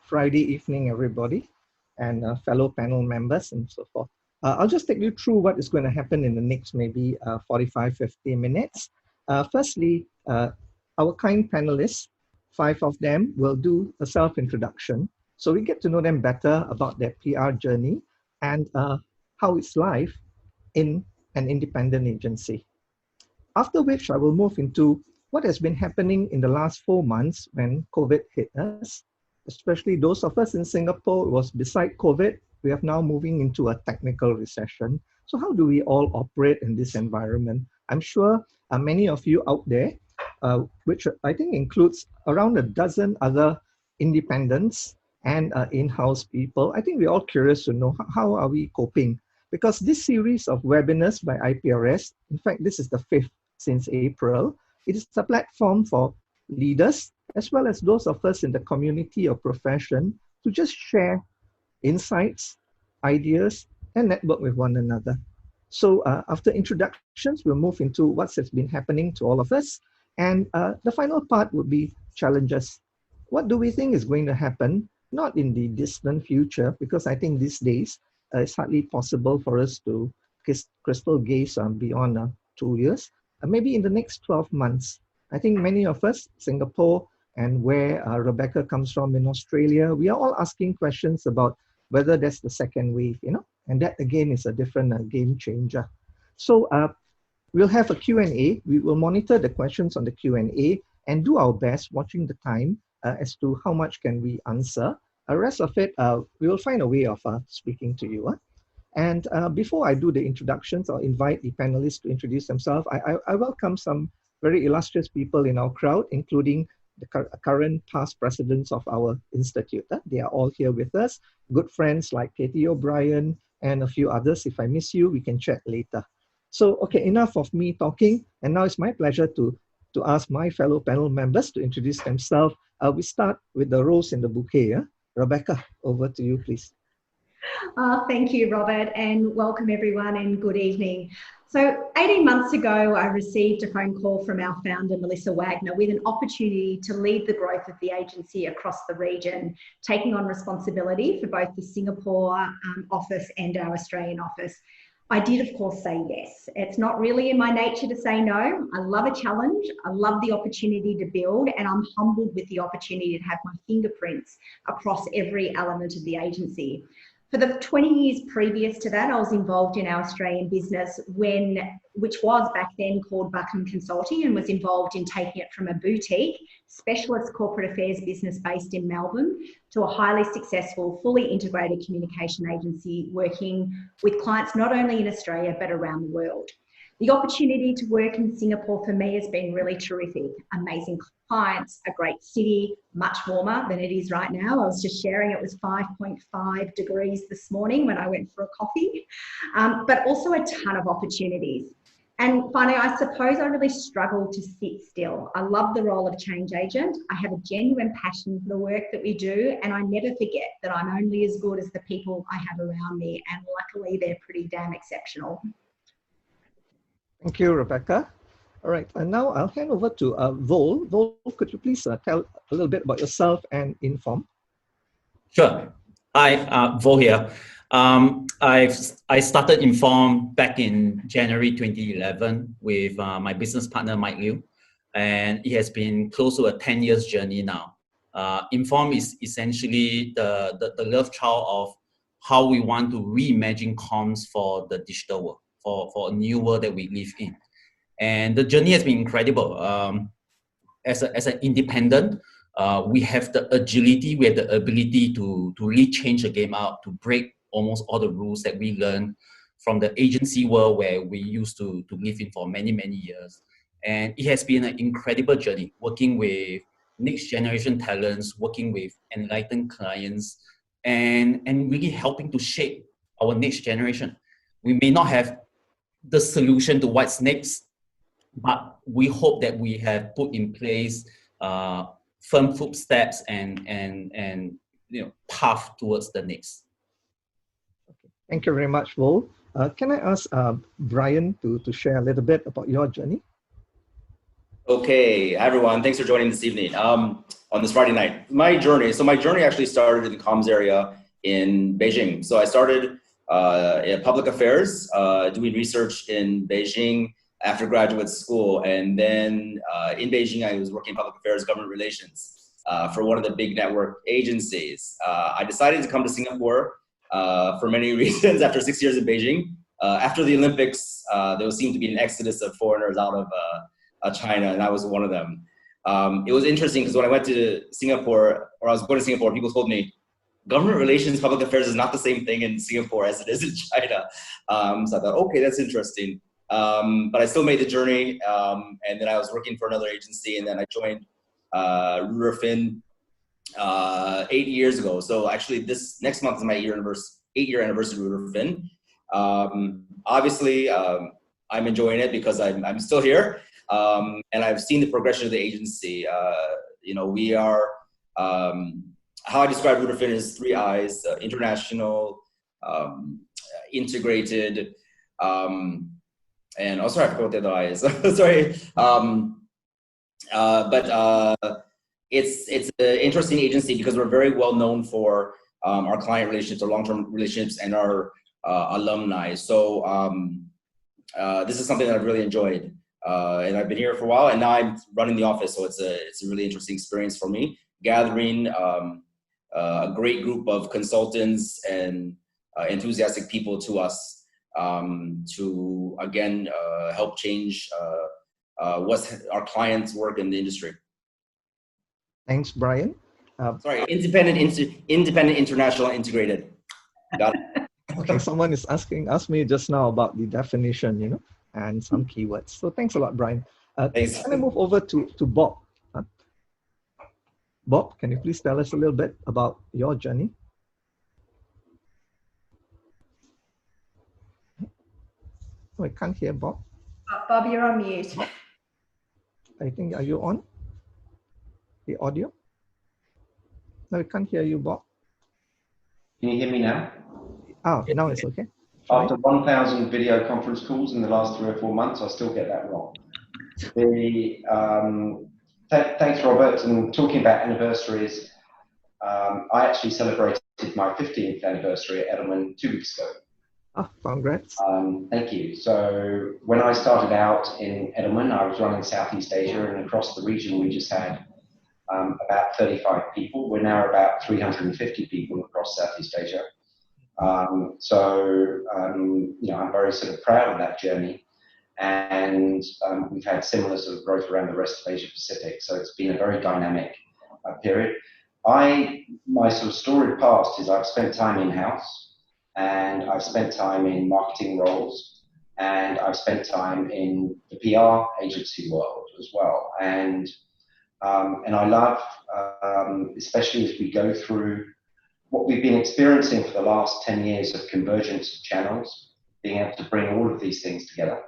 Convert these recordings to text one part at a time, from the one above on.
Friday evening, everybody, and fellow panel members and so forth. I'll just take you through what is going to happen in the next maybe 45, 50 minutes. Firstly, our kind panelists, 5 of them, will do a self-introduction. So we get to know them better about their PR journey and how it's life in an independent agency. After which I will move into what has been happening in the last 4 months when COVID hit us, especially those of us in Singapore. It was beside COVID. We are now moving into a technical recession. So how do we all operate in this environment? I'm sure many of you out there, which I think includes around a dozen other independents and in-house people. I think we're all curious to know how are we coping? Because this series of webinars by IPRS, in fact, this is the 5th since April, it is a platform for leaders as well as those of us in the community or profession to just share insights, ideas, and network with one another. So after introductions, we'll move into what has been happening to all of us. And the final part would be challenges. What do we think is going to happen? Not in the distant future, because I think these days it's hardly possible for us to crystal gaze beyond 2 years. Maybe in the next 12 months. I think many of us, Singapore and where Rebecca comes from in Australia, we are all asking questions about whether that's the second wave, and that again is a different game changer. So we'll have a Q&A. We will monitor the questions on the Q&A and do our best watching the time as to how much can we answer. The rest of it, we will find a way of speaking to you. And before I do the introductions, I'll invite the panelists to introduce themselves. I welcome some very illustrious people in our crowd, including the current past presidents of our institute. They are all here with us. Good friends like Katie O'Brien and a few others. If I miss you, we can chat later. So, okay, enough of me talking. And now it's my pleasure to ask my fellow panel members to introduce themselves. We start with the rose in the bouquet. Rebecca, over to you, please. Thank you, Robert, and welcome everyone and good evening. So 18 months ago, I received a phone call from our founder, Melissa Wagner, with an opportunity to lead the growth of the agency across the region, taking on responsibility for both the Singapore office and our Australian office. I did, of course, say yes. It's not really in my nature to say no. I love a challenge. I love the opportunity to build, and I'm humbled with the opportunity to have my fingerprints across every element of the agency. For the 20 years previous to that, I was involved in our Australian business, which was back then called Buckham Consulting, and was involved in taking it from a boutique, specialist corporate affairs business based in Melbourne to a highly successful, fully integrated communication agency working with clients not only in Australia, but around the world. The opportunity to work in Singapore for me has been really terrific. Amazing clients, a great city, much warmer than it is right now. I was just sharing it was 5.5 degrees this morning when I went for a coffee, but also a ton of opportunities. And finally, I suppose I really struggle to sit still. I love the role of change agent. I have a genuine passion for the work that we do, and I never forget that I'm only as good as the people I have around me, and luckily they're pretty damn exceptional. Thank you, Rebecca. All right, and now I'll hand over to Vol. Vol, could you please tell a little bit about yourself and Inform? Sure. Hi, Vol here. I started Inform back in January 2011 with my business partner, Mike Liu, and it has been close to a 10 years journey now. Inform is essentially the love child of how we want to reimagine comms for the digital world, for a new world that we live in. And the journey has been incredible. As an independent, we have the agility, we have the ability to really change the game out, to break almost all the rules that we learned from the agency world where we used to live in for many, many years. And it has been an incredible journey, working with next generation talents, working with enlightened clients, and really helping to shape our next generation. We may not have the solution to what's next, but we hope that we have put in place firm footsteps and path towards the next. Okay. Thank you very much, Vol. Can I ask Brian to share a little bit about your journey? Okay, hi everyone. Thanks for joining this evening on this Friday night. My journey actually started in the comms area in Beijing. So I started in public affairs, doing research in Beijing after graduate school. And then in Beijing, I was working in public affairs, government relations for one of the big network agencies. I decided to come to Singapore for many reasons after 6 years in Beijing. After the Olympics, there seemed to be an exodus of foreigners out of China, and I was one of them. It was interesting because when I went to Singapore, or I was going to Singapore, people told me, government relations, public affairs is not the same thing in Singapore as it is in China. So I thought, okay, that's interesting. But I still made the journey, and then I was working for another agency, and then I joined Ruderfin 8 years ago. So actually, this next month is my 8-year anniversary of Ruderfin. Obviously, I'm enjoying it because I'm still here, and I've seen the progression of the agency. We are, how I describe Ruderfin is 3 I's: international, integrated, and sorry, I forgot what the other I is. Sorry. It's an interesting agency because we're very well known for our client relationships, our long-term relationships, and our alumni. So this is something that I've really enjoyed, and I've been here for a while, and now I'm running the office. So it's a really interesting experience for me, gathering a great group of consultants and enthusiastic people to us to again help change what's our clients' work in the industry. Thanks, Brian. Sorry, independent, international, integrated. Got it. Okay, someone is asked me just now about the definition, and some keywords. So thanks a lot, Brian. Thanks. Can I move over to Bob? Bob, can you please tell us a little bit about your journey? Oh, I can't hear Bob. Bob, you're on mute. I think, are you on the audio? No, I can't hear you, Bob. Can you hear me now? Oh, now it's okay. After 1,000 video conference calls in the last 3 or 4 months, I still get that wrong. Thanks, Robert. And talking about anniversaries, I actually celebrated my 15th anniversary at Edelman 2 weeks ago. Oh, congrats. Thank you. So when I started out in Edelman, I was running Southeast Asia, and across the region, we just had about 35 people. We're now about 350 people across Southeast Asia. I'm very sort of proud of that journey, and we've had similar sort of growth around the rest of Asia Pacific. So it's been a very dynamic period. My sort of storied past is I've spent time in-house, and I've spent time in marketing roles, and I've spent time in the PR agency world as well. And I love, especially as we go through what we've been experiencing for the last 10 years of convergence of channels, being able to bring all of these things together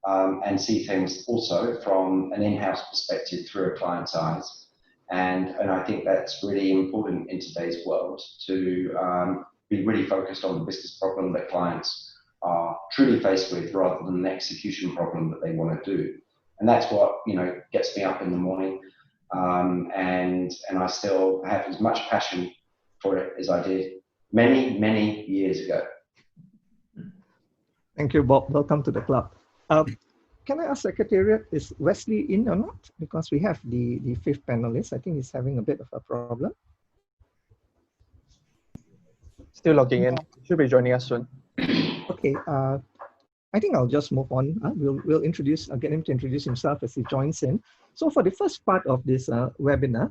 and see things also from an in-house perspective through a client's eyes. And I think that's really important in today's world to be really focused on the business problem that clients are truly faced with rather than the execution problem that they want to do. And that's what, gets me up in the morning. And I still have as much passion for it as I did many, many years ago. Thank you, Bob. Welcome to the club. Can I ask Secretariat, is Wesley in or not? Because we have the 5th panelist. I think he's having a bit of a problem. Still logging in. Should be joining us soon. Okay. I think I'll just move on. We'll get him to introduce himself as he joins in. So for the first part of this webinar,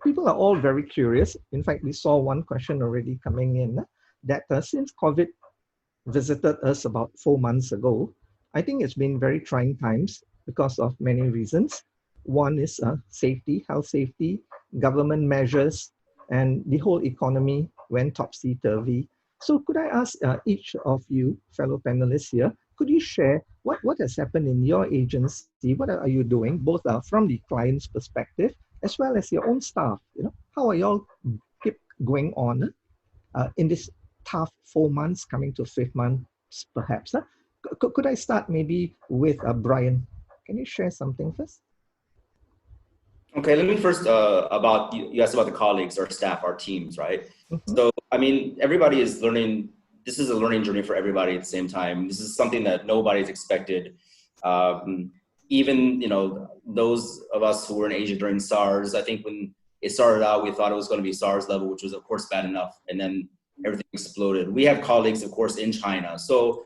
people are all very curious. In fact, we saw one question already coming in that since COVID visited us about 4 months ago, I think it's been very trying times because of many reasons. One is safety, health safety, government measures, and the whole economy went topsy-turvy. So could I ask each of you, fellow panelists here, could you share what has happened in your agency? What are you doing, both from the client's perspective, as well as your own staff? How are you all keep going on in this tough 4 months, coming to 5th month, perhaps? Could I start maybe with Brian? Can you share something first? Okay, let me first about you asked about the colleagues, our staff, our teams, right? Mm-hmm. So, I mean, everybody is learning. This is a learning journey for everybody at the same time. This is something that nobody's expected. Even, you know, those of us who were in Asia during SARS, I think when it started out, we thought it was going to be SARS level, which was of course bad enough. And then everything exploded. We have colleagues, of course, in China. So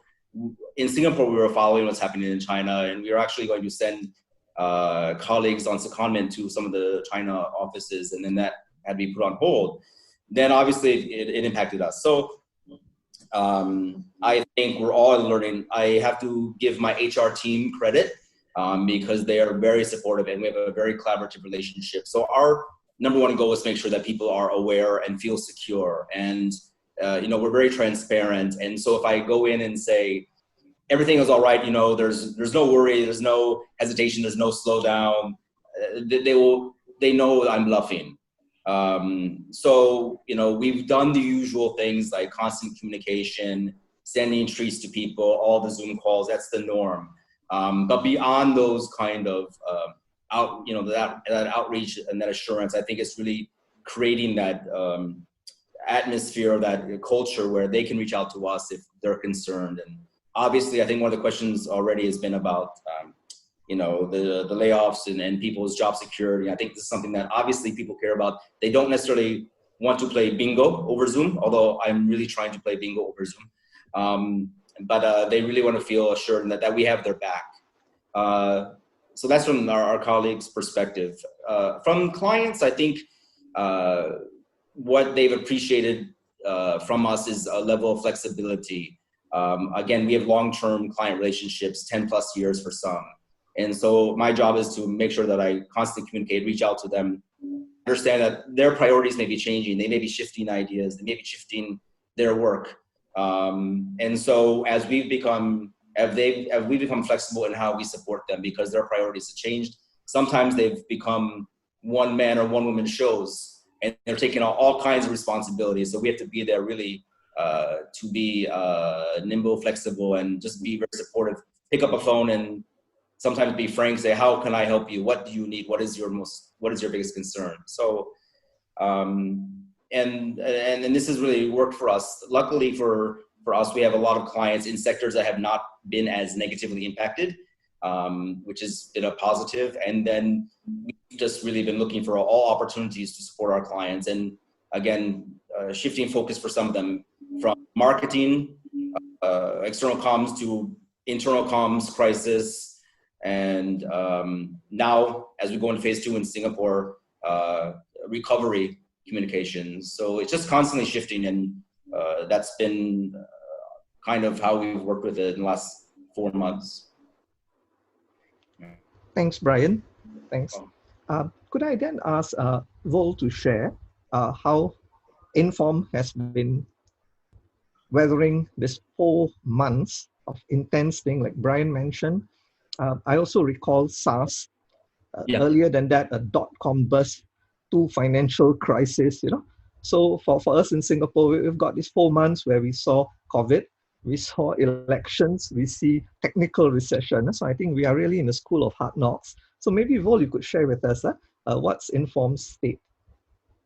in Singapore, we were following what's happening in China, and we were actually going to send colleagues on secondment to some of the China offices, and then that had to be put on hold. Then obviously it impacted us. So I think we're all learning. I have to give my HR team credit because they are very supportive and we have a very collaborative relationship. So our number one goal is to make sure that people are aware and feel secure. And you know, we're very transparent. And so if I go in and say, everything is all right, you know, there's no worry, there's no hesitation, there's no slowdown, they know I'm bluffing. So, you know, we've done the usual things like constant communication, sending treats to people, all the Zoom calls, that's the norm. But beyond those kind of that outreach and that assurance, I think it's really creating that atmosphere, that culture where they can reach out to us if they're concerned. And obviously, I think one of the questions already has been about you know, the layoffs and people's job security. I think this is something that obviously people care about. They don't necessarily want to play bingo over Zoom, although I'm really trying to play bingo over Zoom. But they really want to feel assured that we have their back. So that's from our colleagues' perspective. From clients, I think what they've appreciated from us is a level of flexibility. Again, we have long-term client relationships, 10 plus years for some. And so my job is to make sure that I constantly communicate, reach out to them, understand that their priorities may be changing. They may be shifting ideas. They may be shifting their work. And so as we become flexible in how we support them because their priorities have changed, sometimes they've become one man or one woman shows and they're taking on all kinds of responsibilities. So we have to be there really to be nimble, flexible, and just be very supportive. Pick up a phone and sometimes be frank, say, how can I help you? What do you need? What is your biggest concern? So, and this has really worked for us. Luckily for us, we have a lot of clients in sectors that have not been as negatively impacted, which has been a positive. And then we've just really been looking for all opportunities to support our clients. And again, shifting focus for some of them from marketing, external comms to internal comms crisis. And now, as we go into phase 2 in Singapore, recovery communications. So it's just constantly shifting, and that's been kind of how we've worked with it in the last 4 months. Thanks, Brian. Thanks. Could I then ask Vol to share how Inform has been weathering this 4 months of intense thing, like Brian mentioned. I also recall SARS. Earlier than that, a .com burst, 2 financial crises, you know. So for us in Singapore, we've got these 4 months where we saw COVID, we saw elections, we see technical recession. So I think we are really in the school of hard knocks. So maybe Vol, you could share with us what's Inform's state.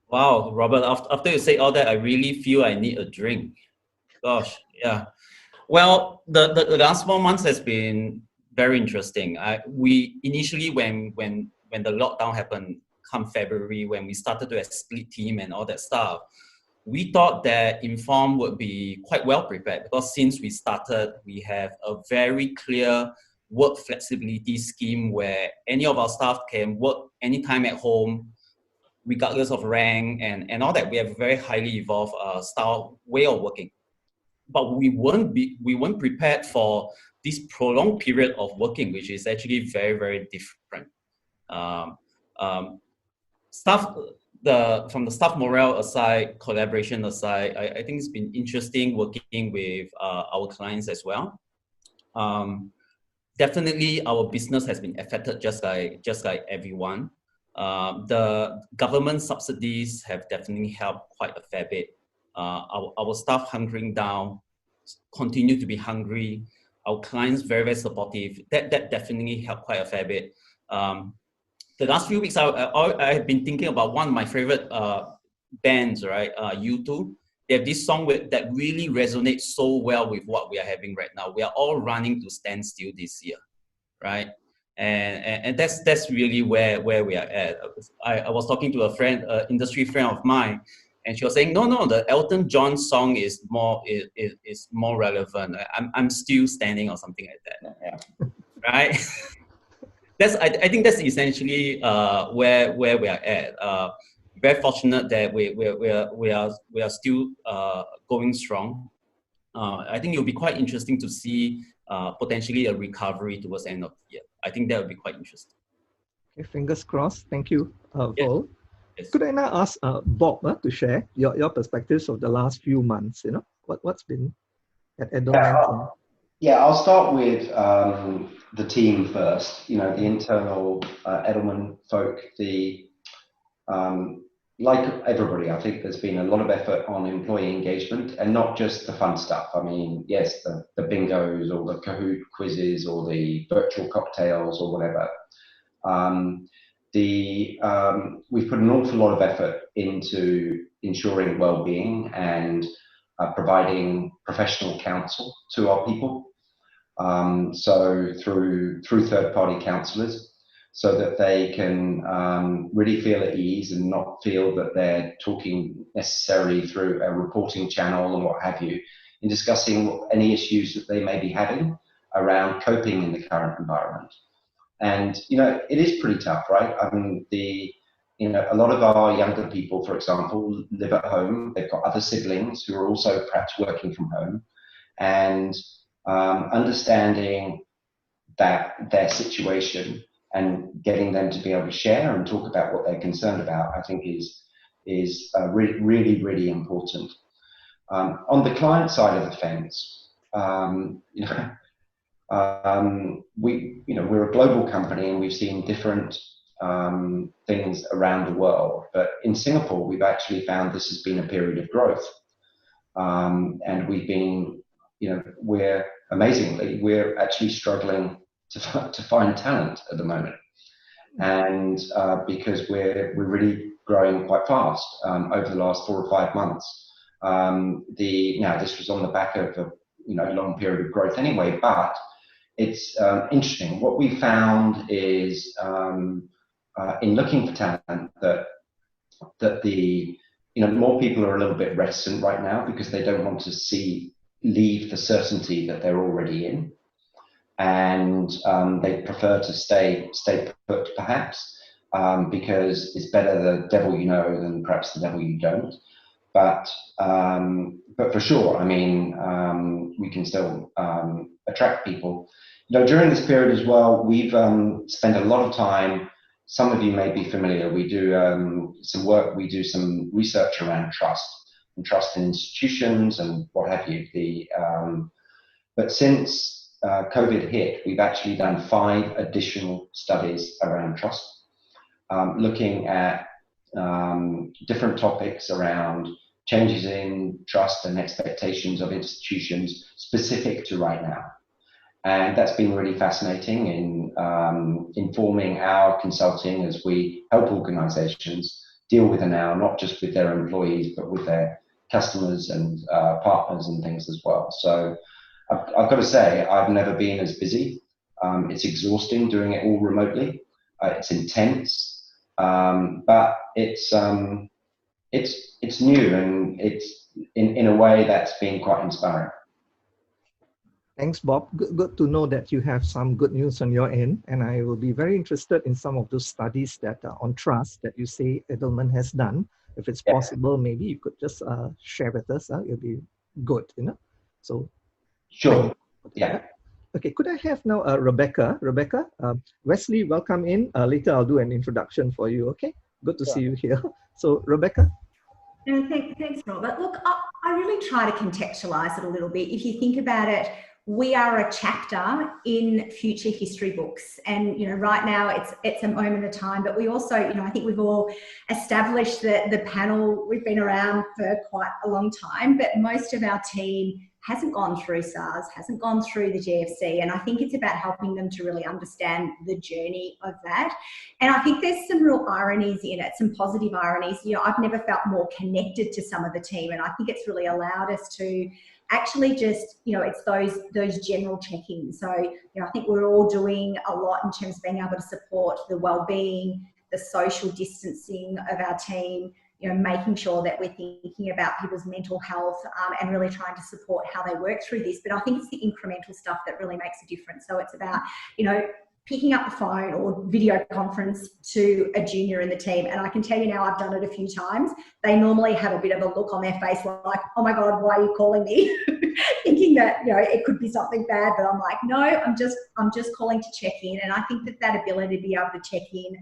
Wow, Robert, after you say all that, I really feel I need a drink. Gosh, yeah. Well, the last 4 months has been very interesting. We initially, when the lockdown happened come February, when we started to split team and all that stuff, we thought that Inform would be quite well prepared because since we started, we have a very clear work flexibility scheme where any of our staff can work anytime at home, regardless of rank and all that. We have a very highly evolved style way of working. But we weren't prepared for this prolonged period of working, which is actually very, very different. From the staff morale aside, collaboration aside, I think it's been interesting working with our clients as well. Definitely, our business has been affected just like everyone. The government subsidies have definitely helped quite a fair bit. Our staff hunkering down, continue to be hungry. Our clients very, very supportive. That definitely helped quite a fair bit. the last few weeks, I have been thinking about one of my favorite bands, right? U2. They have this song that really resonates so well with what we are having right now. We are all running to stand still this year, right? And that's really where we are at. I was talking to a friend, industry friend of mine, and she was saying, no, the Elton John song is more relevant. I'm still standing or something like that, Yeah. right? I think that's essentially where we are at. Very fortunate that we are still going strong. I think it'll be quite interesting to see potentially a recovery towards the end of the year. I think that would be quite interesting. Okay, fingers crossed. Thank you, Yes. Vol. Yes. Could I now ask Bob to share your perspectives of the last few months? You know, what's been at Edelman? Yeah, I'll start with the team first. You know, the internal Edelman folk. Like everybody, I think there's been a lot of effort on employee engagement, and not just the fun stuff. I mean, yes, the bingos or the Kahoot quizzes or the virtual cocktails or whatever. We've put an awful lot of effort into ensuring well-being and providing professional counsel to our people. So through third-party counsellors, so that they can really feel at ease and not feel that they're talking necessarily through a reporting channel and what have you, in discussing any issues that they may be having around coping in the current environment. And, you know, it is pretty tough, right? I mean, a lot of our younger people, for example, live at home. They've got other siblings who are also perhaps working from home, and understanding that their situation and getting them to be able to share and talk about what they're concerned about, I think is really, really important. On the client side of the fence, we're a global company and we've seen different things around the world. But in Singapore, we've actually found this has been a period of growth. And we've been, we're actually struggling to find talent at the moment. And because we're really growing quite fast over the last 4 or 5 months. This was on the back of a long period of growth anyway, but it's interesting. What we found is in looking for talent that more people are a little bit reticent right now because they don't want to leave the certainty that they're already in, and they prefer to stay put perhaps because it's better the devil you know than perhaps the devil you don't. But for sure, I mean, we can still attract people. During this period as well, we've spent a lot of time. Some of you may be familiar. We do some work. We do some research around trust and trust in institutions and what have you. But since COVID hit, we've actually done 5 additional studies around trust, looking at different topics around changes in trust and expectations of institutions specific to right now. And that's been really fascinating in informing our consulting as we help organizations deal with the now, not just with their employees, but with their customers and partners and things as well. So I've got to say, I've never been as busy. It's exhausting doing it all remotely. It's intense, but it's new, and it's in a way that's been quite inspiring. Thanks, Bob. Good to know that you have some good news on your end, and I will be very interested in some of those studies that are on trust that you say Edelman has done. If it's possible, maybe you could just share with us. It'll be good, So, sure. Yeah. Okay. Could I have now Rebecca? Rebecca, Wesley, welcome in. Later, I'll do an introduction for you. Okay. Good to see you here. So, Rebecca. Thanks, Robert. Look, I really try to contextualize it a little bit. If you think about it, we are a chapter in future history books, and right now it's a moment of time. But we also, I think we've all established that the panel, we've been around for quite a long time, but most of our team hasn't gone through SARS, hasn't gone through the GFC. And I think it's about helping them to really understand the journey of that. And I think there's some real ironies in it, some positive ironies. You know, I've never felt more connected to some of the team. And I think it's really allowed us to actually just, you know, it's those general check-ins. So, you know, I think we're all doing a lot in terms of being able to support the well-being, the social distancing of our team, you know, making sure that we're thinking about people's mental health and really trying to support how they work through this. But I think it's the incremental stuff that really makes a difference. So it's about, you know, picking up the phone or video conference to a junior in the team. And I can tell you now, I've done it a few times. They normally have a bit of a look on their face like, oh my God, why are you calling me? Thinking that, you know, it could be something bad, but I'm like, no, I'm just calling to check in. And I think that ability to be able to check in,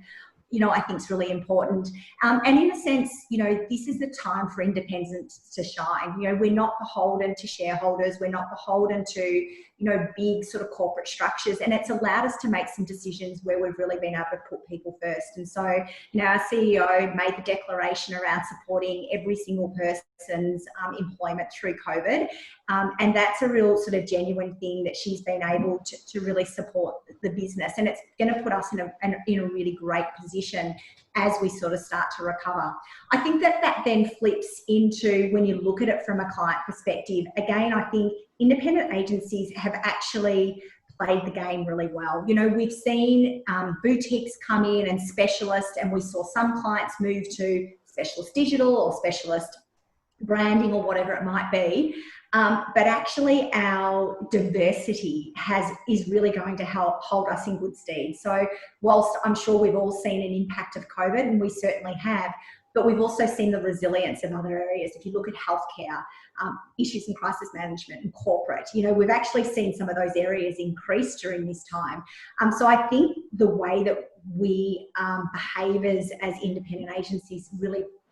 you know, I think is really important. And in a sense, you know, this is the time for independence to shine. You know, we're not beholden to shareholders. We're not beholden to, you know, big sort of corporate structures. And it's allowed us to make some decisions where we've really been able to put people first. And so, you know, our CEO made the declaration around supporting every single person's employment through COVID. And that's a real sort of genuine thing that she's been able to really support the business. And it's going to put us in a really great position as we sort of start to recover. I think that then flips into, when you look at it from a client perspective, again, I think independent agencies have actually played the game really well. You know, we've seen boutiques come in and specialists, and we saw some clients move to specialist digital or specialist branding or whatever it might be. But actually our diversity is really going to help hold us in good stead. So whilst I'm sure we've all seen an impact of COVID, and we certainly have, but we've also seen the resilience of other areas. If you look at healthcare, issues in crisis management and corporate, you know, we've actually seen some of those areas increase during this time. So I think the way that we behave as independent agencies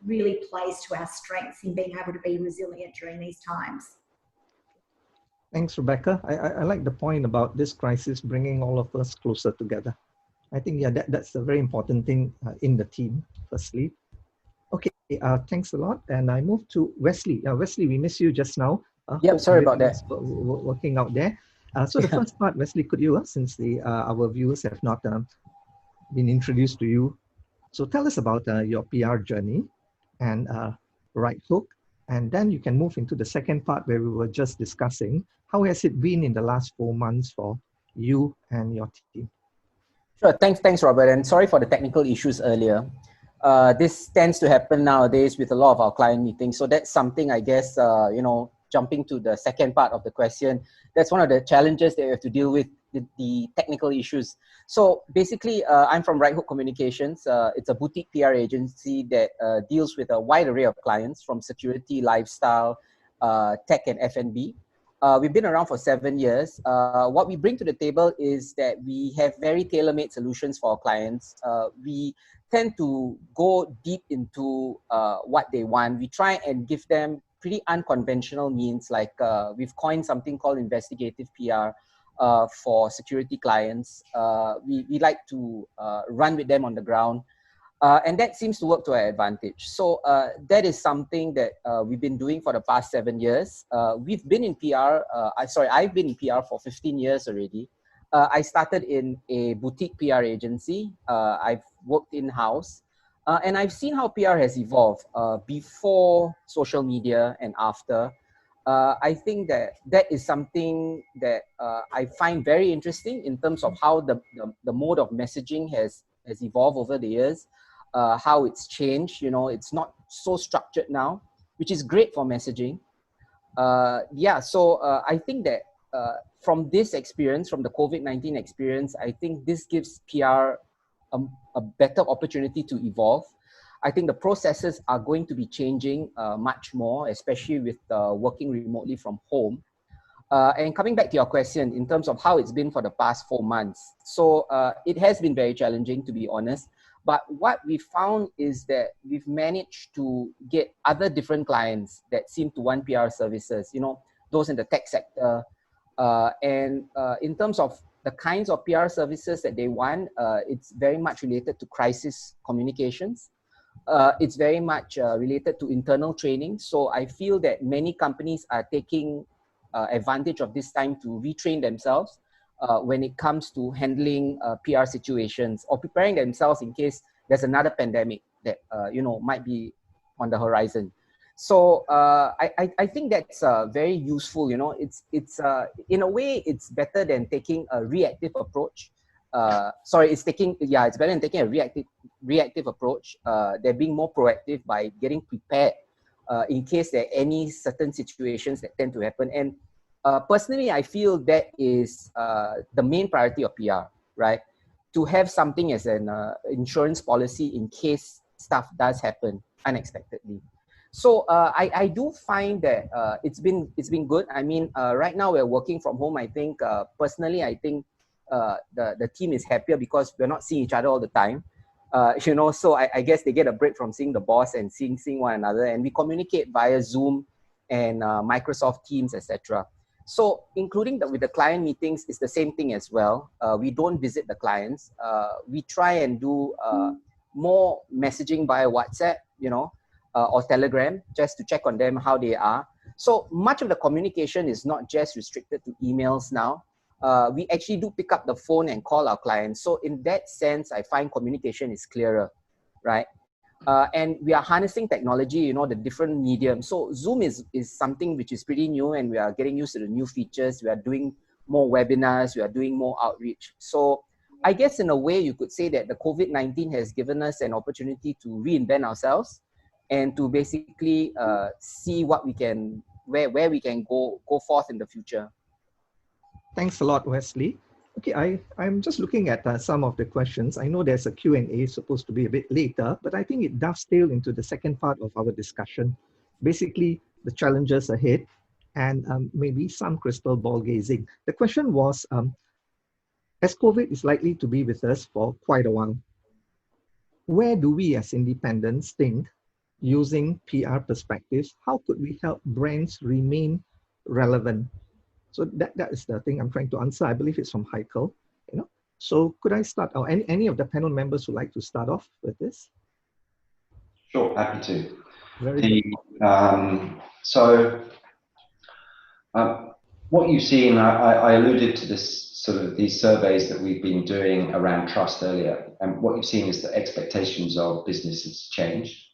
really plays to our strengths in being able to be resilient during these times. Thanks, Rebecca. I like the point about this crisis bringing all of us closer together. I think, yeah, that's a very important thing in the team, firstly. Okay, thanks a lot. And I move to Wesley. Wesley, we missed you just now. Sorry about that. Working out there. So the first part, Wesley, could you, since our viewers have not been introduced to you, so tell us about your PR journey and Right Hook. And then you can move into the second part where we were just discussing, how has it been in the last 4 months for you and your team? Sure, thanks, Robert. And sorry for the technical issues earlier. This tends to happen nowadays with a lot of our client meetings. So that's something, I guess, you know, jumping to the second part of the question, that's one of the challenges that we have to deal with, the technical issues. So basically, I'm from Right Hook Communications. It's a boutique PR agency that deals with a wide array of clients from security, lifestyle, tech, and F&B. We've been around for 7 years. What we bring to the table is that we have very tailor-made solutions for our clients. We tend to go deep into what they want. We try and give them pretty unconventional means, like we've coined something called investigative PR for security clients. We like to run with them on the ground. And that seems to work to our advantage. So that is something that we've been doing for the past 7 years. We've been in PR, I've been in PR for 15 years already. I started in a boutique PR agency. I've worked in-house. And I've seen how PR has evolved before social media and after. I think that is something that I find very interesting in terms of how the mode of messaging has evolved over the years. How it's changed, you know, it's not so structured now, which is great for messaging. So I think that from this experience, from the COVID-19 experience, I think this gives PR a better opportunity to evolve. I think the processes are going to be changing much more, especially with working remotely from home. And coming back to your question in terms of how it's been for the past 4 months. So it has been very challenging, to be honest. But what we found is that we've managed to get other different clients that seem to want PR services, you know, those in the tech sector. And in terms of the kinds of PR services that they want, it's very much related to crisis communications. It's very much related to internal training. So I feel that many companies are taking advantage of this time to retrain themselves when it comes to handling PR situations or preparing themselves in case there's another pandemic that might be on the horizon. So I think that's very useful. It's in a way it's better than taking a reactive approach. It's better than taking a reactive approach. They're being more proactive by getting prepared in case there are any certain situations that tend to happen. And personally, I feel that is the main priority of PR, right? To have something as an insurance policy in case stuff does happen unexpectedly. So I do find that it's been good. I mean, right now we're working from home. I think personally, I think the team is happier because we're not seeing each other all the time. So I guess they get a break from seeing the boss and seeing one another, and we communicate via Zoom and Microsoft Teams, etc. So including with the client meetings, it's the same thing as well. We don't visit the clients. We try and do more messaging via WhatsApp, or Telegram, just to check on them, how they are. So much of the communication is not just restricted to emails now. We actually do pick up the phone and call our clients. So in that sense, I find communication is clearer, right? And we are harnessing technology, the different mediums. So Zoom is something which is pretty new, and we are getting used to the new features. We are doing more webinars, we are doing more outreach. So I guess in a way you could say that the COVID-19 has given us an opportunity to reinvent ourselves and to basically see what we can, where we can go forth in the future. Thanks a lot, Wesley. Okay, I'm just looking at some of the questions. I know there's a Q&A supposed to be a bit later, but I think it dovetails into the second part of our discussion. Basically, the challenges ahead and maybe some crystal ball gazing. The question was, as COVID is likely to be with us for quite a while, where do we as independents think, using PR perspectives, how could we help brands remain relevant? So that is the thing I'm trying to answer. I believe it's from Heikel. So could I start, or any of the panel members would like to start off with this? Sure, happy to. Very good. What you see, and I alluded to this these surveys that we've been doing around trust earlier, and what you've seen is that expectations of businesses changed.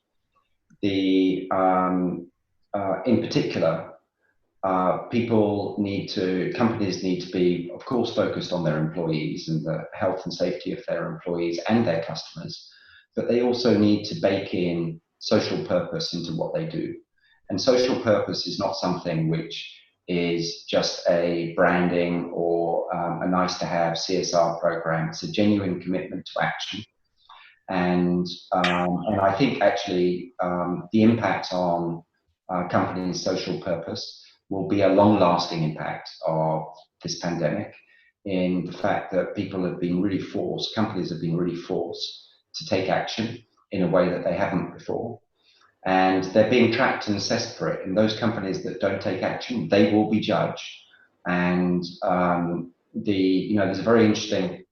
In particular, companies need to be, of course, focused on their employees and the health and safety of their employees and their customers, but they also need to bake in social purpose into what they do. And social purpose is not something which is just a branding or a nice to have CSR program. It's a genuine commitment to action. And I think actually the impact on companies' social purpose will be a long-lasting impact of this pandemic, in the fact that companies have been really forced to take action in a way that they haven't before. And they're being tracked and assessed for it. And those companies that don't take action, they will be judged. And there's a very interesting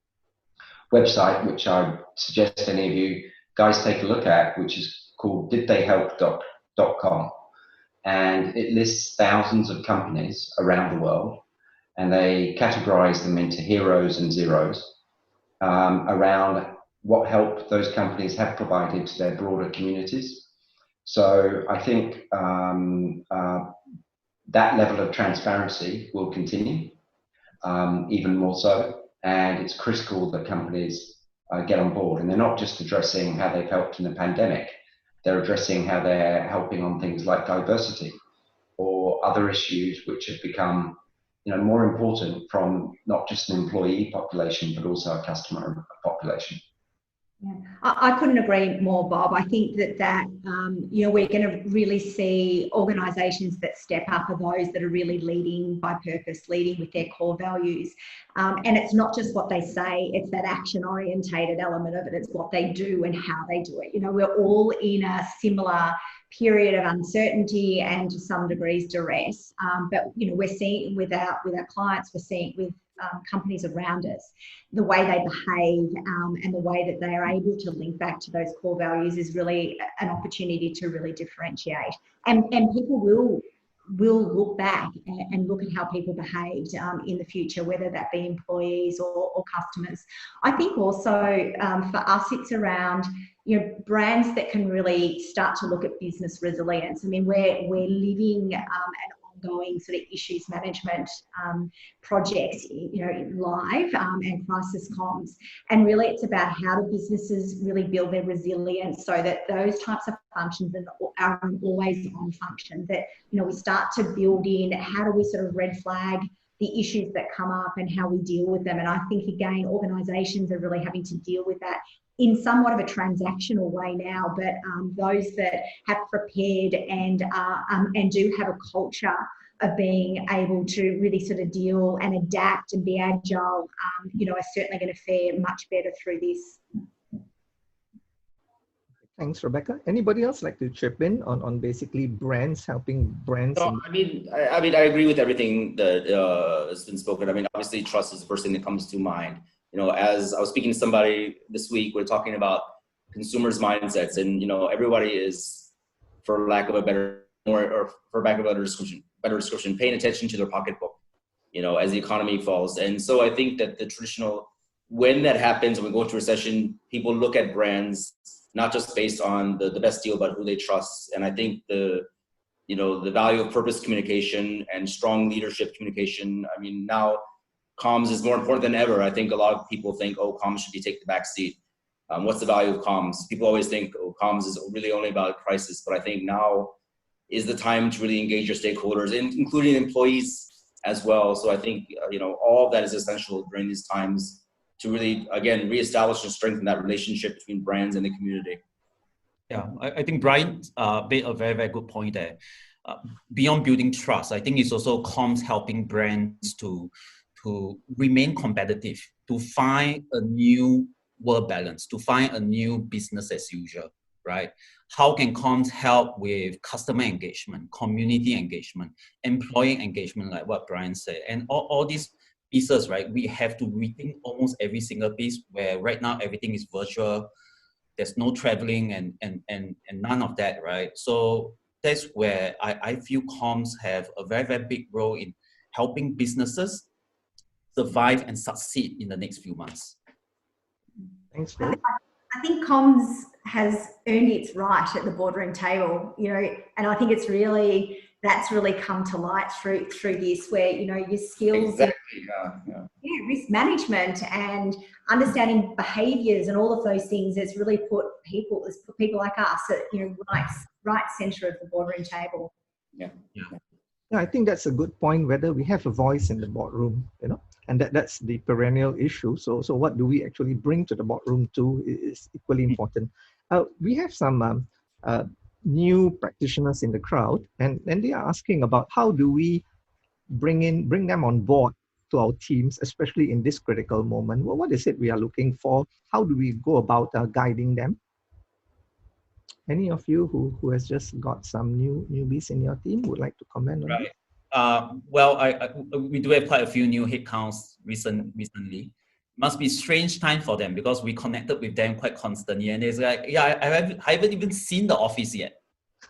website, which I suggest any of you guys take a look at, which is called didtheyhelp.com. And it lists thousands of companies around the world, and they categorize them into heroes and zeros around what help those companies have provided to their broader communities. So I think that level of transparency will continue, even more so, and it's critical that companies get on board. And they're not just addressing how they've helped in the pandemic, they're addressing how they're helping on things like diversity or other issues which have become more important from not just an employee population, but also a customer population. Yeah, I couldn't agree more, Bob. I think that we're going to really see organisations that step up are those that are really leading by purpose, leading with their core values. And it's not just what they say, it's that action-orientated element of it. It's what they do and how they do it. We're all in a similar period of uncertainty and to some degrees duress. But we're seeing with our clients, we're seeing with companies around us, the way they behave and the way that they are able to link back to those core values is really an opportunity to really differentiate. And people will will look back and look at how people behaved in the future, whether that be employees or customers. I think also for us, it's around, you know, brands that can really start to look at business resilience. I mean, we're living an ongoing sort of issues management project, you know, live and crisis comms. And really it's about how do businesses really build their resilience so that those types of functions are an always on function, that, you know, we start to build in how do we sort of red flag the issues that come up and how we deal with them. And I think, again, organisations are really having to deal with that in somewhat of a transactional way now, but those that have prepared and do have a culture of being able to really sort of deal and adapt and be agile, you know, are certainly going to fare much better through this. Thanks, Rebecca. Anybody else like to chip in on basically brands, helping brands? No, I mean, I agree with everything that has been spoken. I mean, obviously, trust is the first thing that comes to mind. You know, as I was speaking to somebody this week, we're talking about consumers' mindsets, and, you know, everybody is, for lack of a better description, paying attention to their pocketbook, you know, as the economy falls. And so I think that the traditional, when that happens, when we go into recession, people look at brands not just based on the best deal, but who they trust. And I think the value of purpose communication and strong leadership communication. I mean, now comms is more important than ever. I think a lot of people think, oh, comms should take the back seat. What's the value of comms? People always think, oh, comms is really only about crisis. But I think now is the time to really engage your stakeholders, including employees as well. So I think, you know, all of that is essential during these times to really, again, reestablish and strengthen that relationship between brands and the community. Yeah, I think Brian made a very, very good point there. Beyond building trust, I think it's also comms helping brands to remain competitive, to find a new work balance, to find a new business as usual, right? How can comms help with customer engagement, community engagement, employee engagement, like what Brian said, and all these pieces, right? We have to rethink almost every single piece, where right now everything is virtual. There's no traveling and none of that, right? So that's where I feel comms have a very, very big role in helping businesses survive and succeed in the next few months. Thanks, Phil. I think comms has earned its right at the boardroom table, you know, and I think it's really, that's really come to light through this, where, you know, your skills, exactly, risk management and understanding behaviours and all of those things, has really put people like us at, you know, right centre of the boardroom table. Yeah, I think that's a good point, whether we have a voice in the boardroom, you know, and that's the perennial issue. So what do we actually bring to the boardroom too is equally important. We have some new practitioners in the crowd, and they are asking about how do we bring them on board to our teams, especially in this critical moment. Well, what is it we are looking for? How do we go about guiding them? Any of you who has just got some newbies in your team would like to comment on Right. Well, we do have quite a few new headcounts recently. Must be strange time for them, because we connected with them quite constantly, and it's like, yeah, I haven't even seen the office yet.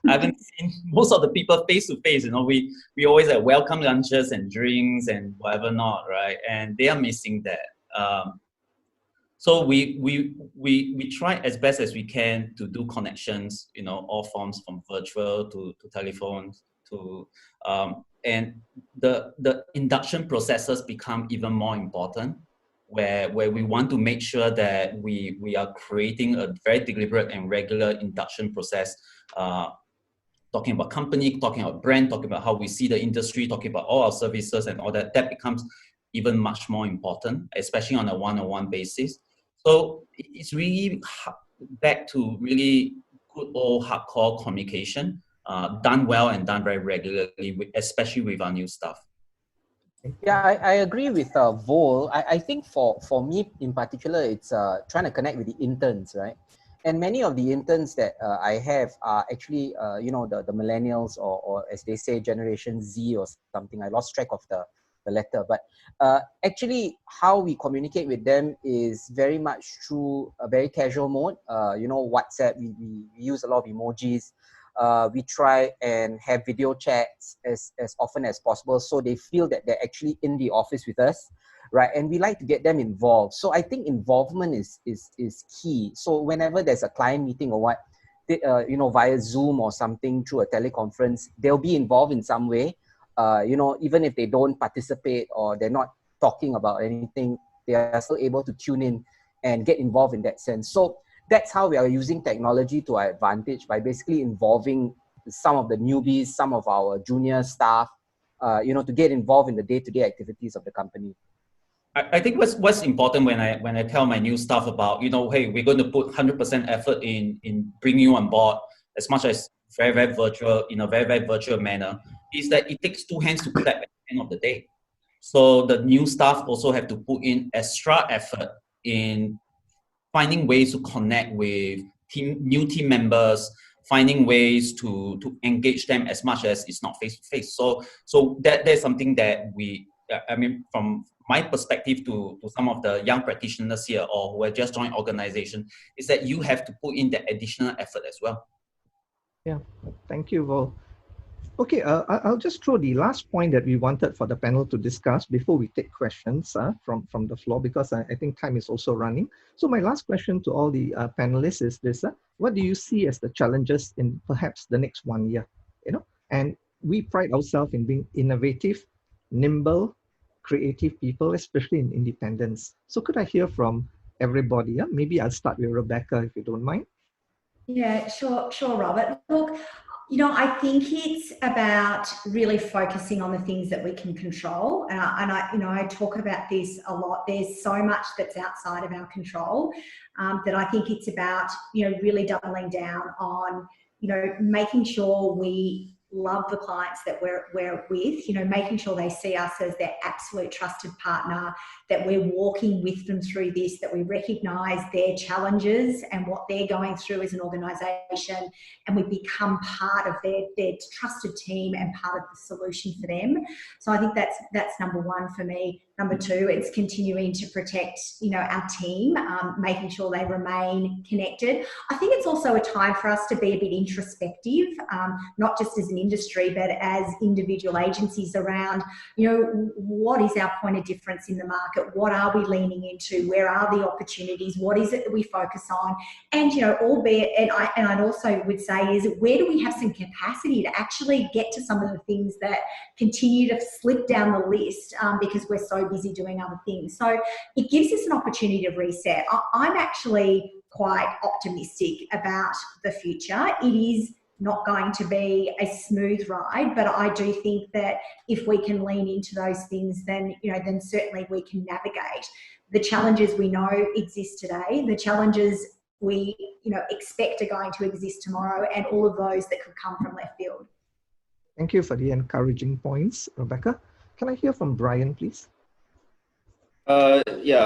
I haven't seen most of the people face to face. You know, we always have welcome lunches and drinks and whatever not, right? And they are missing that. So we try as best as we can to do connections, you know, all forms from virtual to telephones to and the induction processes become even more important, where we want to make sure that we are creating a very deliberate and regular induction process, talking about company, talking about brand, talking about how we see the industry, talking about all our services and all that. That becomes even much more important, especially on a one-on-one basis. So it's really back to really good old hardcore communication, done well and done very regularly, especially with our new staff. Yeah, I agree with Vol. I think for me in particular, it's trying to connect with the interns, right? And many of the interns that I have are actually, you know, the millennials, or as they say, Generation Z or something. I lost track of the letter. But actually, how we communicate with them is very much through a very casual mode. You know, WhatsApp, we use a lot of emojis. We try and have video chats as often as possible, so they feel that they're actually in the office with us, right? And we like to get them involved. So I think involvement is key. So whenever there's a client meeting or what, they, via Zoom or something through a teleconference, they'll be involved in some way. Even if they don't participate or they're not talking about anything, they are still able to tune in and get involved in that sense. So that's how we are using technology to our advantage, by basically involving some of the newbies, some of our junior staff, to get involved in the day-to-day activities of the company. I think what's important when I tell my new staff about, hey, we're going to put 100% effort in bringing you on board as much as very, very virtual, in a very, very virtual manner, is that it takes two hands to clap at the end of the day. So the new staff also have to put in extra effort in finding ways to connect with new team members, finding ways to engage them as much as it's not face to face. So that's something that from my perspective to some of the young practitioners here or who have just joined organization, is that you have to put in that additional effort as well. Yeah, thank you, Vol. Okay, I'll just throw the last point that we wanted for the panel to discuss before we take questions from the floor, because I think time is also running. So my last question to all the panelists is this: what do you see as the challenges in perhaps the next 1 year? And we pride ourselves in being innovative, nimble, creative people, especially in independence. So could I hear from everybody? Maybe I'll start with Rebecca, if you don't mind. Yeah, sure, Robert. Look, I think it's about really focusing on the things that we can control. And I talk about this a lot. There's so much that's outside of our control that I think it's about, really doubling down on, making sure we love the clients that we're with, making sure they see us as their absolute trusted partner, that we're walking with them through this, that we recognise their challenges and what they're going through as an organisation, and we become part of their trusted team and part of the solution for them. So I think that's number one for me. Number two, it's continuing to protect, our team, making sure they remain connected. I think it's also a time for us to be a bit introspective, not just as an industry, but as individual agencies around, what is our point of difference in the market? What are we leaning into? Where are the opportunities? What is it that we focus on? And, albeit, and I'd also would say is, where do we have some capacity to actually get to some of the things that continue to slip down the list because we're so busy doing other things? So it gives us an opportunity to reset. I'm actually quite optimistic about the future. It is not going to be a smooth ride, but I do think that if we can lean into those things, then certainly we can navigate the challenges we know exist today, the challenges we expect are going to exist tomorrow, and all of those that could come from left field. Thank you for the encouraging points, Rebecca. Can I hear from Brian, please? Yeah,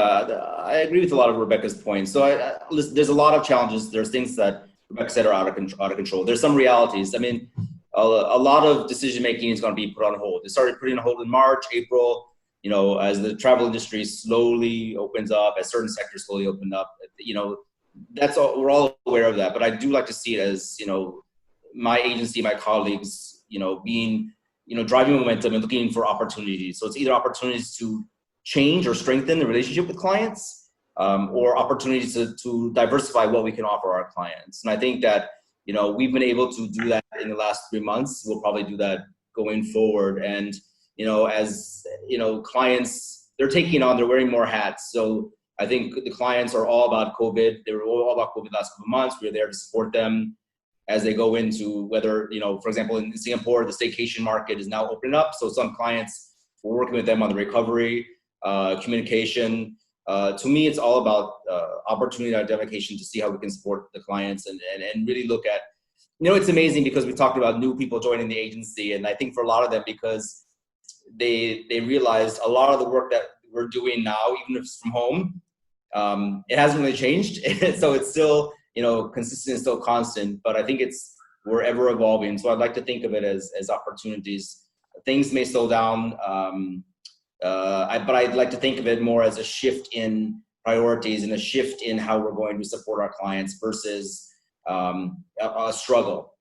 I agree with a lot of Rebecca's points. So there's a lot of challenges. There's things that Rebecca said are out of control. There's some realities. I mean, a lot of decision making is going to be put on hold. It started putting on hold in March, April. As the travel industry slowly opens up, as certain sectors slowly open up. That's all. We're all aware of that. But I do like to see it as my agency, my colleagues, being driving momentum and looking for opportunities. So it's either opportunities to change or strengthen the relationship with clients, or opportunities to diversify what we can offer our clients. And I think that, we've been able to do that in the last 3 months. We'll probably do that going forward. And, as, clients, they're wearing more hats. So I think the clients are all about COVID. They were all about COVID the last couple of months. We're there to support them as they go into whether, for example, in Singapore, the staycation market is now opening up. So some clients, we're working with them on the recovery, communication. To me, it's all about opportunity identification to see how we can support the clients and really look at, it's amazing because we talked about new people joining the agency. And I think for a lot of them, because they realized a lot of the work that we're doing now, even if it's from home, it hasn't really changed. So it's still, consistent and still constant, but I think we're ever evolving. So I'd like to think of it as opportunities. Things may slow down, but I'd like to think of it more as a shift in priorities and a shift in how we're going to support our clients versus a struggle.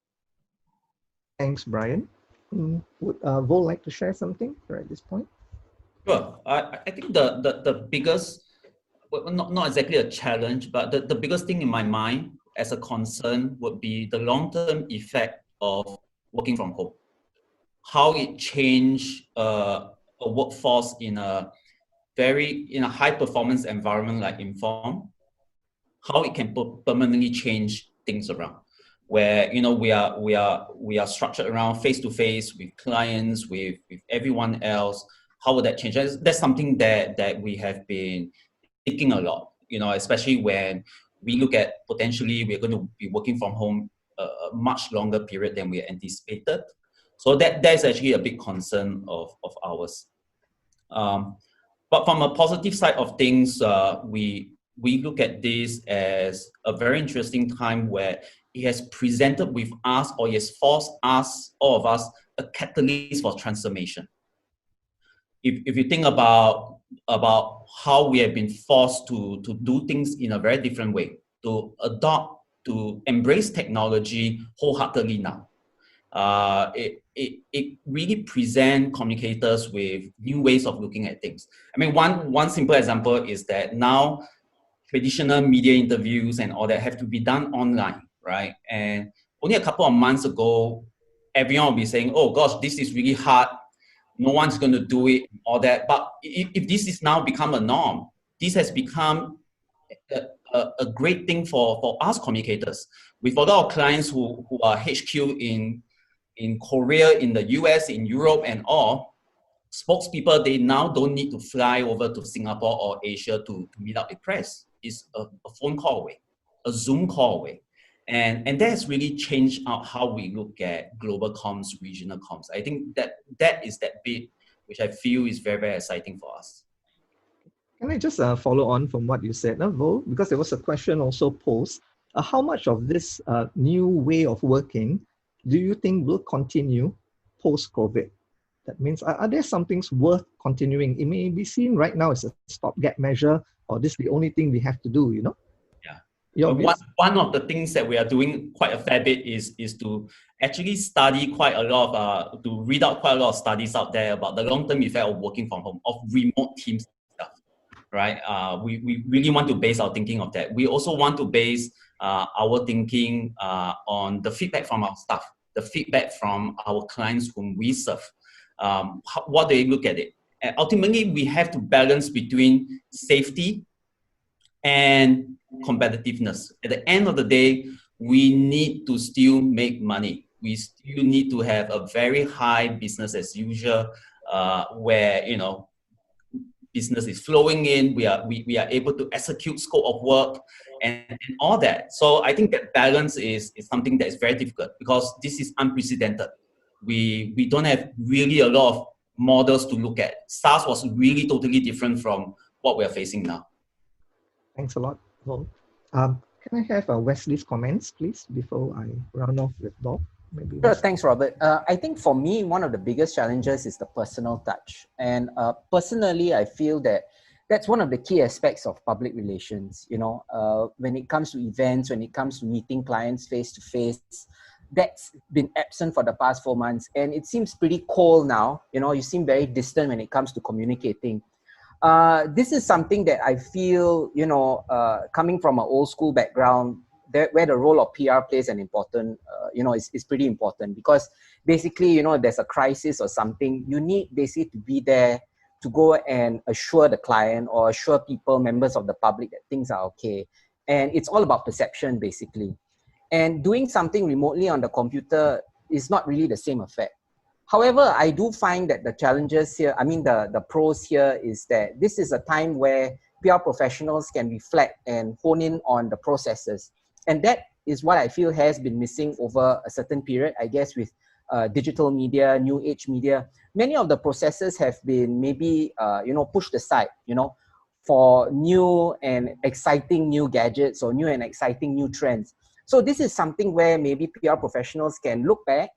Thanks, Brian. Would Vol like to share something right at this point? Sure. I think the biggest, well, not exactly a challenge, but the biggest thing in my mind as a concern would be the long-term effect of working from home. How it changed a workforce in a high performance environment like Inform, how it can permanently change things around. Where we are structured around face to face with clients, with everyone else. How would that change? That's something that we have been thinking a lot. Especially when we look at potentially we're going to be working from home a much longer period than we anticipated. So that's actually a big concern of ours. But from a positive side of things, we look at this as a very interesting time where it has presented with us, or it has forced us, all of us, a catalyst for transformation. If you think about how we have been forced to do things in a very different way, to adopt, to embrace technology wholeheartedly now. It really presents communicators with new ways of looking at things. I mean, one simple example is that now traditional media interviews and all that have to be done online, right? And only a couple of months ago, everyone will be saying, oh gosh, this is really hard. No one's going to do it, all that. But if this is now become a norm, this has become a great thing for us communicators. With a lot of clients who are HQ in Korea, in the US, in Europe and all, spokespeople, they now don't need to fly over to Singapore or Asia to meet up with press. It's a phone call away, a Zoom call away. And that has really changed out how we look at global comms, regional comms. I think that is that bit which I feel is very, very exciting for us. Can I just follow on from what you said, Vo? Because there was a question also posed. How much of this new way of working do you think will continue post-COVID? That means, are there some things worth continuing? It may be seen right now as a stopgap measure, or this is the only thing we have to do, Yeah. One of the things that we are doing quite a fair bit is to actually study quite a lot of, to read out quite a lot of studies out there about the long-term effect of working from home, of remote teams stuff, right? We really want to base our thinking of that. We also want to base our thinking on the feedback from our staff, the feedback from our clients whom we serve. What they look at it. And ultimately, we have to balance between safety and competitiveness. At the end of the day, we need to still make money. We still need to have a very high business as usual, where business is flowing in. We are able to execute scope of work and all that. So I think that balance is something that is very difficult because this is unprecedented. We don't have really a lot of models to look at. SARS was really totally different from what we are facing now. Thanks a lot, Vol. Can I have Wesley's comments, please, before I round off with Bob? Maybe. Sure, thanks, Robert. I think for me, one of the biggest challenges is the personal touch. And personally, I feel that that's one of the key aspects of public relations. When it comes to events, when it comes to meeting clients face to face, that's been absent for the past 4 months. And it seems pretty cold now. You seem very distant when it comes to communicating. This is something that I feel, coming from an old school background, where the role of PR plays an important, is pretty important because basically, if there's a crisis or something, you need basically to be there to go and assure the client or assure people, members of the public that things are okay. And it's all about perception, basically. And doing something remotely on the computer is not really the same effect. However, I do find that the challenges here, the pros here is that this is a time where PR professionals can reflect and hone in on the processes. And that is what I feel has been missing over a certain period, I guess, with digital media, new age media. Many of the processes have been maybe, pushed aside, for new and exciting new gadgets or new and exciting new trends. So this is something where maybe PR professionals can look back,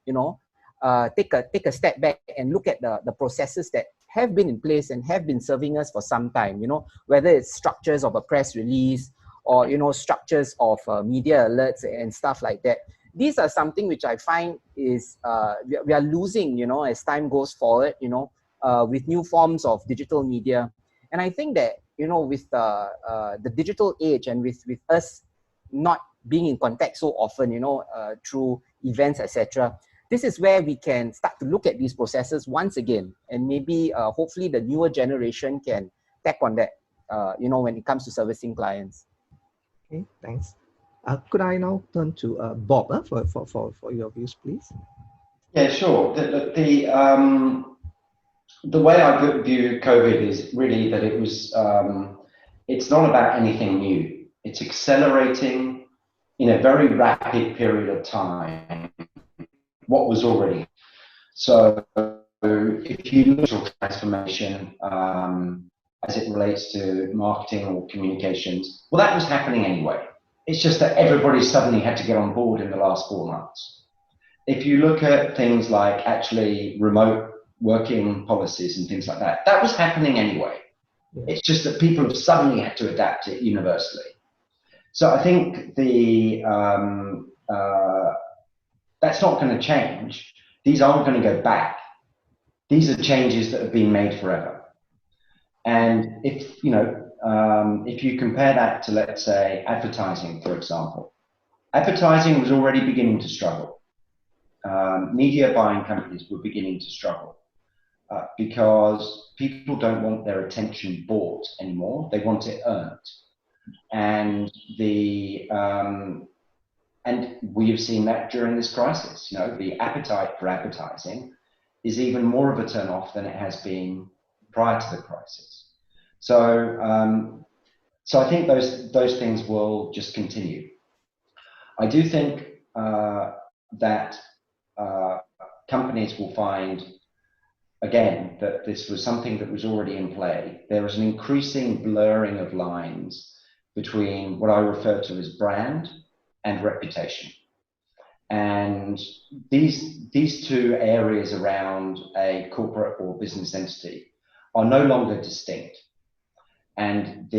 take a step back and look at the processes that have been in place and have been serving us for some time, whether it's structures of a press release or, structures of media alerts and stuff like that. these are something which I find is we are losing, you know, as time goes forward, you know, with new forms of digital media. And I think that, you know, with the digital age and with us not being in contact so often, you know, through events, etc., this is where we can start to look at these processes once again, and maybe hopefully the newer generation can tap on that, you know, when it comes to servicing clients. Okay, thanks. Could I now turn to Bob for your views, please? Yeah, sure. The way I view COVID is really that it was, it's not about anything new. It's accelerating in a very rapid period of time what was already. So if you look at transformation as it relates to marketing or communications, well, that was happening anyway. It's just that everybody suddenly had to get on board in the last 4 months. If you look at things like actually remote working policies and things like that, that was happening anyway. Yeah. It's just that people have suddenly had to adapt it universally. So I think that's not going to change. These aren't going to go back. These are changes that have been made forever. And if, you know, if you compare that to, let's say, advertising, for example, advertising was already beginning to struggle. Media buying companies were beginning to struggle because people don't want their attention bought anymore. They want it earned. And and we have seen that during this crisis. You know, the appetite for advertising is even more of a turn-off than it has been prior to the crisis. So, so I think those things will just continue. I do think that companies will find, again, that this was something that was already in play. There is an increasing blurring of lines between what I refer to as brand and reputation. And these two areas around a corporate or business entity are no longer distinct. And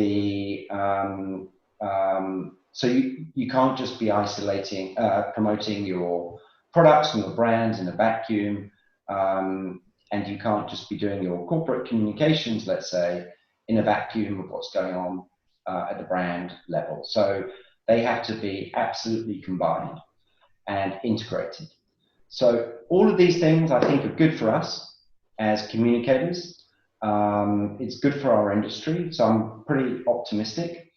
so you can't just be isolating, promoting your products and your brands in a vacuum, and you can't just be doing your corporate communications, let's say, in a vacuum of what's going on at the brand level. So they have to be absolutely combined and integrated. So all of these things I think are good for us as communicators. It's good for our industry, so I'm pretty optimistic.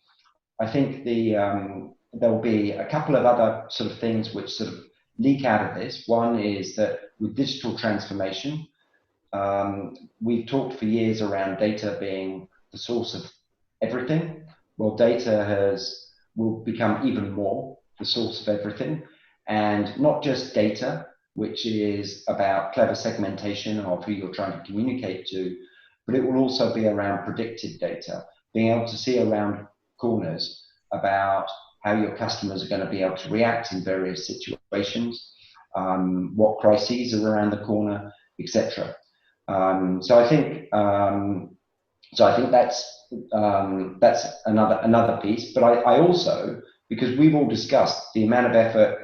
I think there will be a couple of other sort of things which sort of leak out of this. One is that with digital transformation, we've talked for years around data being the source of everything. Well, data will become even more the source of everything, and not just data, which is about clever segmentation of who you're trying to communicate to, but it will also be around predictive data, being able to see around corners about how your customers are going to be able to react in various situations, what crises are around the corner, etc. So I think that's another piece. But I also, because we've all discussed the amount of effort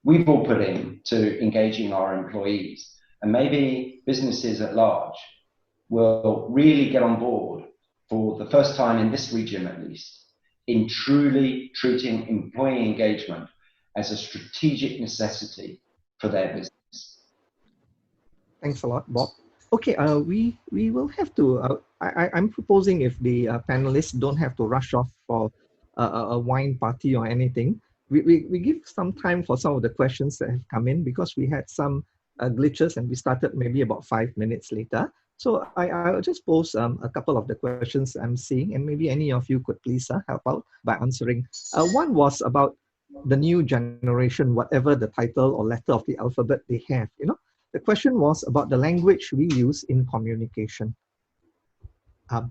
we've all put in to engaging our employees, and maybe businesses at large will really get on board for the first time in this region, at least, in truly treating employee engagement as a strategic necessity for their business. Thanks a lot, Bob. Okay, we will have to, I'm proposing if the panelists don't have to rush off for a wine party or anything, we give some time for some of the questions that have come in, because we had some glitches and we started maybe about 5 minutes later. So I'll just pose a couple of the questions I'm seeing, and maybe any of you could please help out by answering. One was about the new generation, whatever the title or letter of the alphabet they have, you know. The question was about the language we use in communication.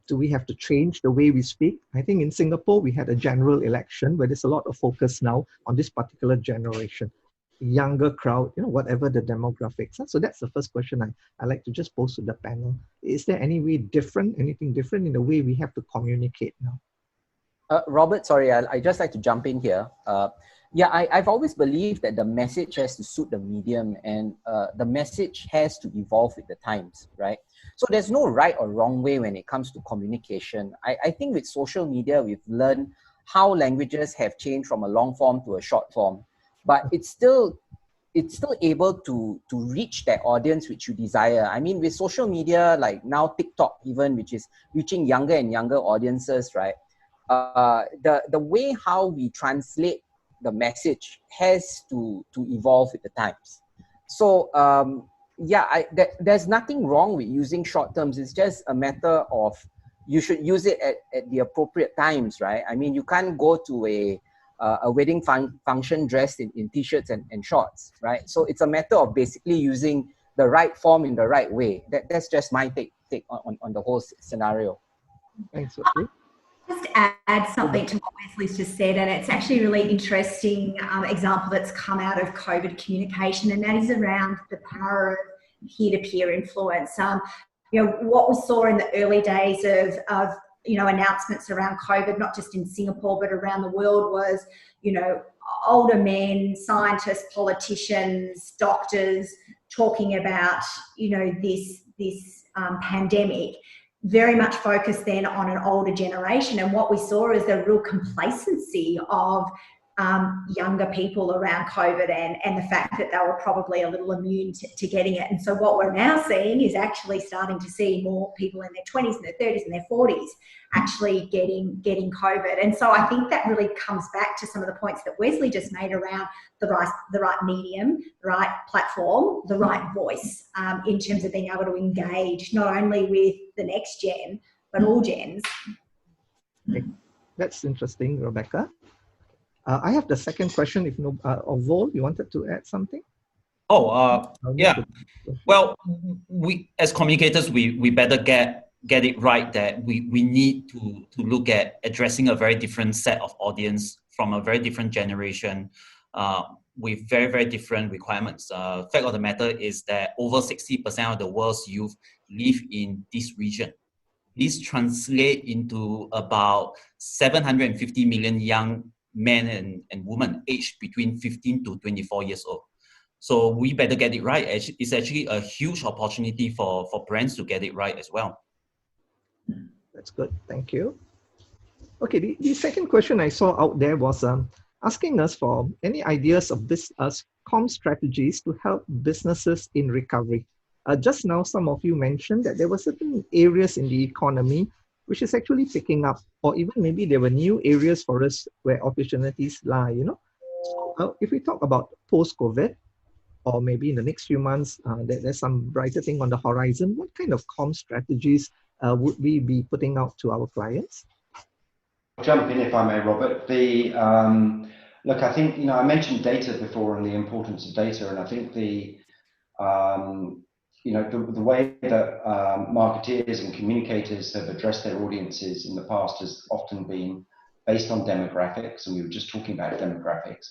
Do we have to change the way we speak? I think in Singapore, we had a general election where there's a lot of focus now on this particular generation, younger crowd, you know, whatever the demographics. So that's the first question I like to just pose to the panel. Is there any way different, anything different in the way we have to communicate now? Robert, sorry, I just like to jump in here. Yeah, I've always believed that the message has to suit the medium, and the message has to evolve with the times, right? So there's no right or wrong way when it comes to communication. I think with social media, we've learned how languages have changed from a long form to a short form, but it's still able to reach that audience which you desire. I mean, with social media, like now TikTok even, which is reaching younger and younger audiences, right? The way how we translate the message has to evolve with the times. So yeah, there's nothing wrong with using short terms. It's just a matter of you should use it at the appropriate times, right? I mean, you can't go to a wedding function dressed in t-shirts and shorts, right? So it's a matter of basically using the right form in the right way. That's just my take on the whole scenario. Thanks, Wesley. Just add something to what Wesley's just said, and it's actually a really interesting example that's come out of COVID communication, and that is around the power of peer-to-peer influence. You know, what we saw in the early days of you know, announcements around COVID, not just in Singapore but around the world, was, you know, older men, scientists, politicians, doctors talking about, you know, this pandemic, very much focused then on an older generation. And what we saw is a real complacency of younger people around COVID and the fact that they were probably a little immune to getting it. And so what we're now seeing is actually starting to see more people in their 20s and their 30s and their 40s actually getting COVID. And so I think that really comes back to some of the points that Wesley just made around the right medium, the right platform, the right voice, in terms of being able to engage not only with the next gen, but all gens. That's interesting, Rebecca. I have the second question. If no, Vol, you wanted to add something? Yeah. Well, we as communicators, we better get it right that we need to look at addressing a very different set of audience from a very different generation with very, very different requirements. Fact of the matter is that over 60% of the world's youth live in this region. This translates into about 750 million young men and women aged between 15 to 24 years old. So we better get it right. It's actually a huge opportunity for brands to get it right as well. That's good. Thank you. Okay, the second question I saw out there was asking us for any ideas of this comm strategies to help businesses in recovery. Just now, some of you mentioned that there were certain areas in the economy which is actually picking up, or even maybe there were new areas for us where opportunities lie, you know. So if we talk about post-COVID, or maybe in the next few months, there's some brighter thing on the horizon, what kind of comm strategies would we be putting out to our clients? I'll jump in if I may, Robert. Look, I think, you know, I mentioned data before and the importance of data, and I think you know, the way that marketeers and communicators have addressed their audiences in the past has often been based on demographics, and we were just talking about demographics.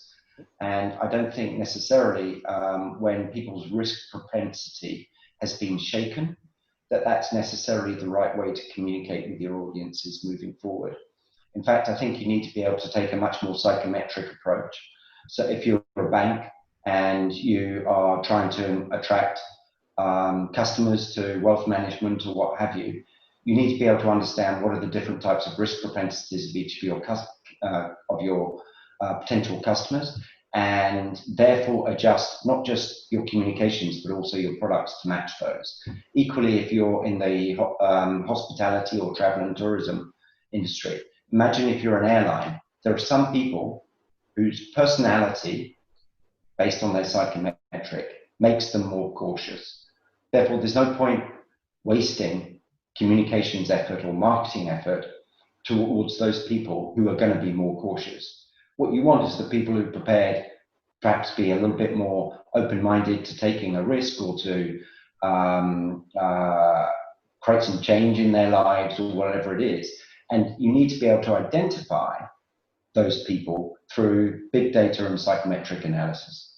And I don't think necessarily when people's risk propensity has been shaken, that's necessarily the right way to communicate with your audiences moving forward. In fact, I think you need to be able to take a much more psychometric approach. So if you're a bank and you are trying to attract customers to wealth management or what have you, you need to be able to understand what are the different types of risk propensities of each of your potential customers, and therefore adjust not just your communications but also your products to match those. Equally, if you're in the hospitality or travel and tourism industry, imagine if you're an airline, there are some people whose personality, based on their psychometric, makes them more cautious. Therefore, there's no point wasting communications effort or marketing effort towards those people who are going to be more cautious. What you want is the people who are prepared, perhaps be a little bit more open-minded to taking a risk or to create some change in their lives or whatever it is. And you need to be able to identify those people through big data and psychometric analysis.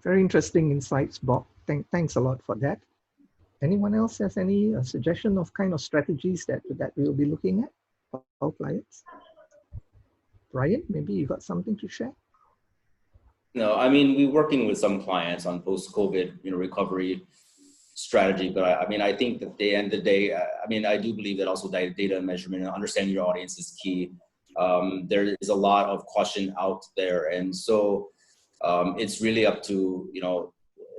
Very interesting insights, Bob. Thanks a lot for that. Anyone else has any suggestion of kind of strategies that we'll be looking at for our clients? Brian, maybe you got something to share? No, I mean, we're working with some clients on post-COVID, recovery strategy. But I think that at the end of the day, I do believe that also data measurement and understanding your audience is key. There is a lot of caution out there. And so it's really up to,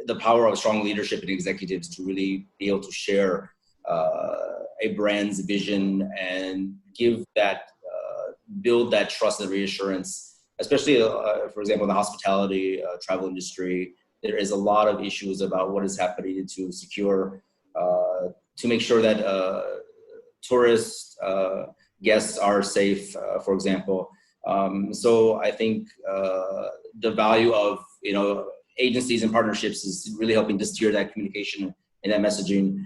the power of strong leadership and executives to really be able to share a brand's vision and give that, build that trust and reassurance, especially, for example, in the hospitality, travel industry. There is a lot of issues about what is happening to secure, to make sure that tourists, guests are safe, for example. So I think the value of, agencies and partnerships is really helping to steer that communication and that messaging.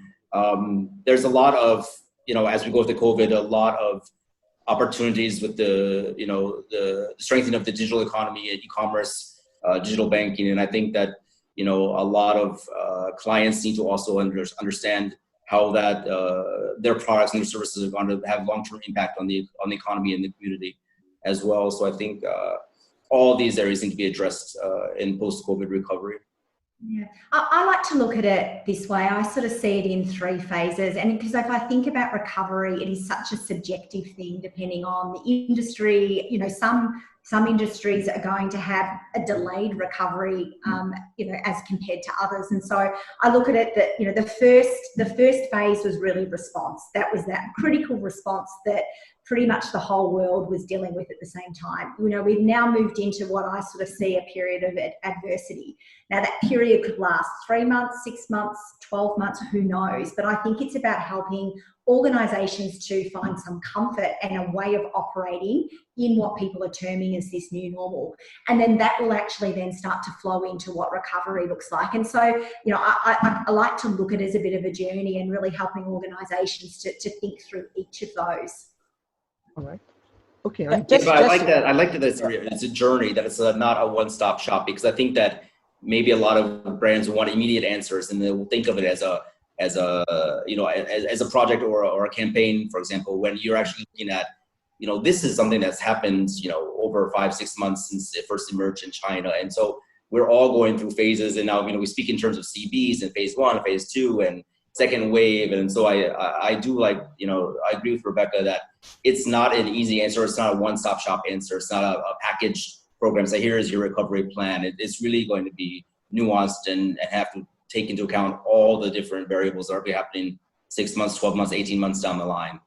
There's a lot of, as we go through COVID, a lot of opportunities with the, the strengthening of the digital economy and e-commerce, digital banking. And I think that, a lot of clients need to also understand how that their products and their services are going to have long-term impact on the economy and the community as well. So I think all these areas need to be addressed in post-COVID recovery. Yeah, I like to look at it this way. I sort of see it in 3 phases. And because if I think about recovery, it is such a subjective thing depending on the industry. Some industries are going to have a delayed recovery, as compared to others. And so I look at it that, the first phase was really response. That was that critical response that pretty much the whole world was dealing with at the same time. We've now moved into what I sort of see a period of adversity. Now that period could last 3 months, 6 months, 12 months, who knows? But I think it's about helping organisations to find some comfort and a way of operating in what people are terming as this new normal. And then that will actually then start to flow into what recovery looks like. And so, I like to look at it as a bit of a journey and really helping organisations to think through each of those. All right. Okay. I like that. I like that it's a journey, that it's not a one-stop shop, because I think that maybe a lot of brands want immediate answers and they'll think of it as a project or a campaign, for example, when you're actually looking at, this is something that's happened, over 5-6 months since it first emerged in China. And so we're all going through phases, and now, we speak in terms of CBs and phase 1, phase 2, and second wave. And so I do like, I agree with Rebecca that it's not an easy answer. It's not a one-stop shop answer. It's not a packaged program. So here is your recovery plan. It's really going to be nuanced and have to take into account all the different variables that are happening 6 months, 12 months, 18 months down the line.